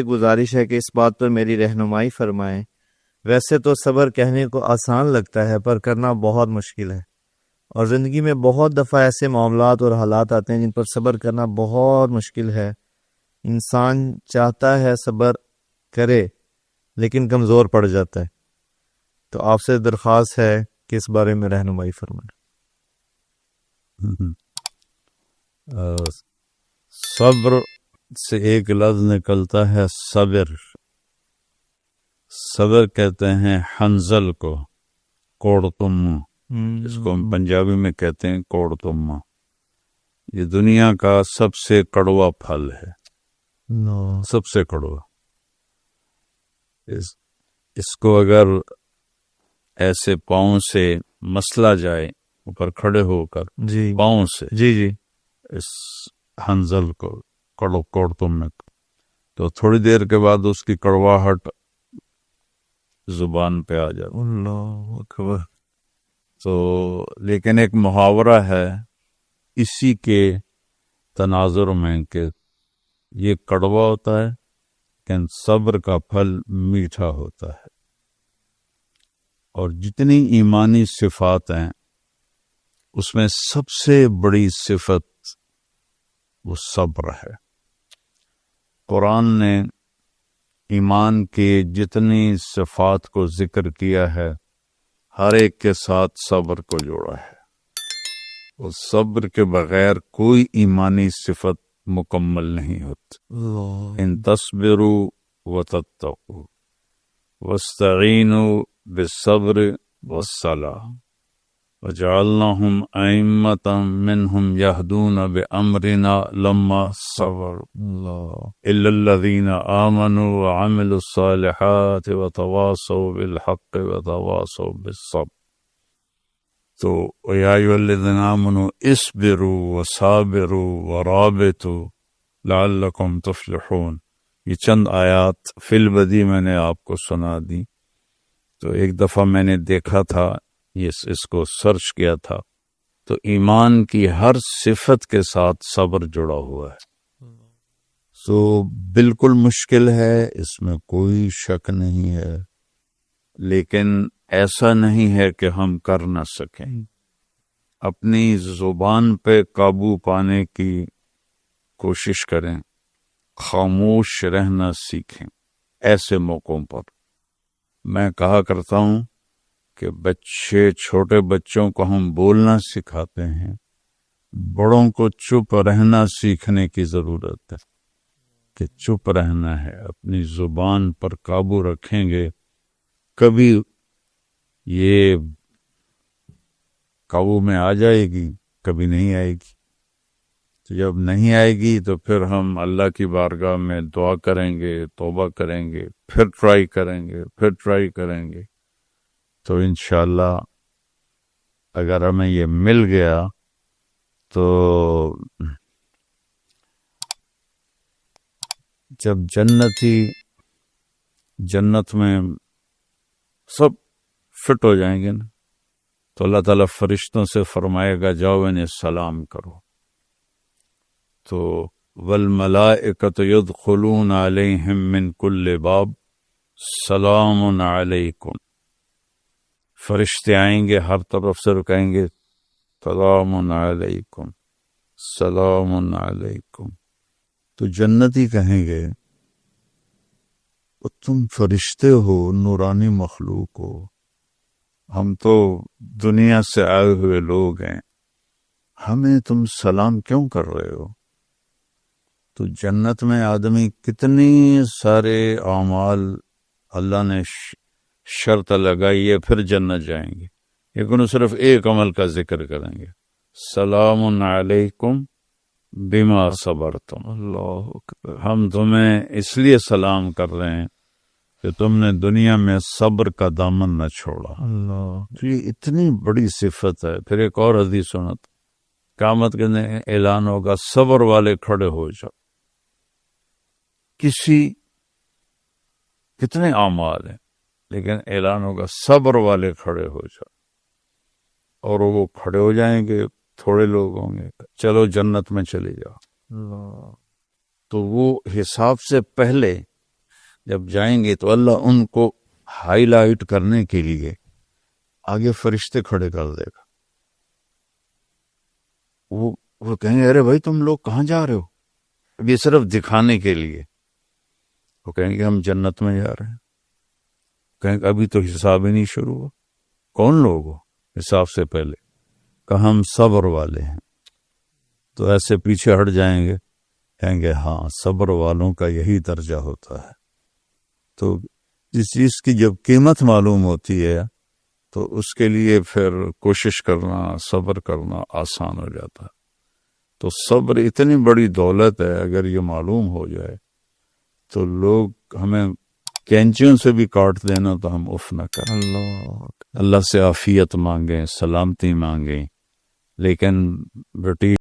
گزارش ہے کہ اس بات پر میری رہنمائی فرمائیں۔ ویسے تو صبر کہنے کو آسان لگتا ہے پر کرنا بہت مشکل ہے، اور زندگی میں بہت دفعہ ایسے معاملات اور حالات آتے ہیں جن پر صبر کرنا بہت مشکل ہے۔ انسان چاہتا ہے صبر کرے لیکن کمزور پڑ جاتا ہے۔ تو آپ سے درخواست ہے کہ اس بارے میں رہنمائی فرمائیں۔ صبر سے ایک لفظ نکلتا ہے صبر۔ صبر کہتے ہیں حنزل کو، کوڑتم، اس کو ہم پنجابی میں کہتے ہیں کوڑتم۔ یہ دنیا کا سب سے کڑوا پھل ہے، سب سے کڑوا۔ اس کو اگر ایسے پاؤں سے مسلا جائے، اوپر کھڑے ہو کر پاؤں سے اس حنزل کو کوڑتم میں، تو تھوڑی دیر کے بعد اس کی کڑواہٹ زبان پہ آ جاتی۔ اللہ اکبر۔ تو لیکن ایک محاورہ ہے اسی کے تناظر میں کہ یہ کڑوا ہوتا ہے لیکن صبر کا پھل میٹھا ہوتا ہے۔ اور جتنی ایمانی صفات ہیں اس میں سب سے بڑی صفت وہ صبر ہے۔ قرآن نے ایمان کے جتنی صفات کو ذکر کیا ہے، ہر ایک کے ساتھ صبر کو جوڑا ہے۔ اور صبر کے بغیر کوئی ایمانی صفت مکمل نہیں ہوتی۔ ان تصبروا وتتقوا واستعینوا بالصبر والصلاۃ وجعلناهم أئمة منهم يهدون بأمرنا لما صبروا إلا الذين آمنوا وعملوا الصالحات وتواصوا بالحق وتواصوا بالصبر۔ تو يا أيها الذين آمنوا اصبروا وصابروا ورابطوا لعلكم تفلحون۔ یہ چند آیات فی البدی میں نے آپ کو سنا دی۔ تو ایک دفعہ میں نے دیکھا تھا، اس کو سرچ کیا تھا، تو ایمان کی ہر صفت کے ساتھ صبر جڑا ہوا ہے۔ تو بالکل مشکل ہے، اس میں کوئی شک نہیں ہے، لیکن ایسا نہیں ہے کہ ہم کر نہ سکیں۔ اپنی زبان پہ قابو پانے کی کوشش کریں، خاموش رہنا سیکھیں۔ ایسے موقعوں پر میں کہا کرتا ہوں کہ چھوٹے بچوں کو ہم بولنا سکھاتے ہیں، بڑوں کو چپ رہنا سیکھنے کی ضرورت ہے، کہ چپ رہنا ہے، اپنی زبان پر قابو رکھیں گے، کبھی یہ قابو میں آ جائے گی، کبھی نہیں آئے گی۔ تو جب نہیں آئے گی تو پھر ہم اللہ کی بارگاہ میں دعا کریں گے، توبہ کریں گے، پھر ٹرائی کریں گے، تو انشاءاللہ اگر ہمیں یہ مل گیا تو جب جنت میں سب فٹ ہو جائیں گے نا، تو اللہ تعالیٰ فرشتوں سے فرمائے گا جاؤ انہیں سلام کرو۔ تو والملائکۃ یدخلون علیہم من کل باب سلام علیکم۔ فرشتے آئیں گے ہر طرف سے رکائیں گے، سلام علیکم سلام علیکم۔ تو جنتی کہیں گے تم فرشتے ہو، نورانی مخلوق ہو، ہم تو دنیا سے آئے ہوئے لوگ ہیں، ہمیں تم سلام کیوں کر رہے ہو؟ تو جنت میں آدمی کتنی سارے اعمال اللہ نے شرط لگائی ہے پھر جنت جائیں گے، لیکن وہ صرف ایک عمل کا ذکر کریں گے، سلام علیکم بما صبرتم۔ اللہ اکبر۔ ہم تمہیں اس لیے سلام کر رہے ہیں کہ تم نے دنیا میں صبر کا دامن نہ چھوڑا۔ اللہ، تو یہ اتنی بڑی صفت ہے۔ پھر ایک اور حدیث سنت، قیامت کے دن اعلان ہوگا صبر والے کھڑے ہو جاؤ۔ کتنے اعمال ہیں، لیکن اعلان ہوگا صبر والے کھڑے ہو جاؤ، اور وہ کھڑے ہو جائیں گے، تھوڑے لوگ ہوں گے، چلو جنت میں چلے جاؤ۔ اللہ، تو وہ حساب سے پہلے جب جائیں گے تو اللہ ان کو ہائی لائٹ کرنے کے لیے آگے فرشتے کھڑے کر دے گا. وہ کہیں گے ارے بھائی تم لوگ کہاں جا رہے ہو؟ اب یہ صرف دکھانے کے لیے. وہ کہیں گے ہم جنت میں جا رہے ہیں. کہیں گے ابھی تو حساب ہی نہیں شروع ہوا. کون لوگ ہو؟ حساب سے پہلے کہ ہم صبر والے ہیں. تو ایسے پیچھے ہٹ جائیں گے, کہیں گے ہاں صبر والوں کا یہی درجہ ہوتا ہے. تو جس چیز کی جب قیمت معلوم ہوتی ہے تو اس کے لیے پھر کوشش کرنا, صبر کرنا آسان ہو جاتا ہے. تو صبر اتنی بڑی دولت ہے, اگر یہ معلوم ہو جائے تو لوگ ہمیں کینچیوں سے بھی کاٹ دینا تو ہم اف نہ کریں. اللہ سے عافیت مانگیں, سلامتی مانگیں. لیکن بیٹی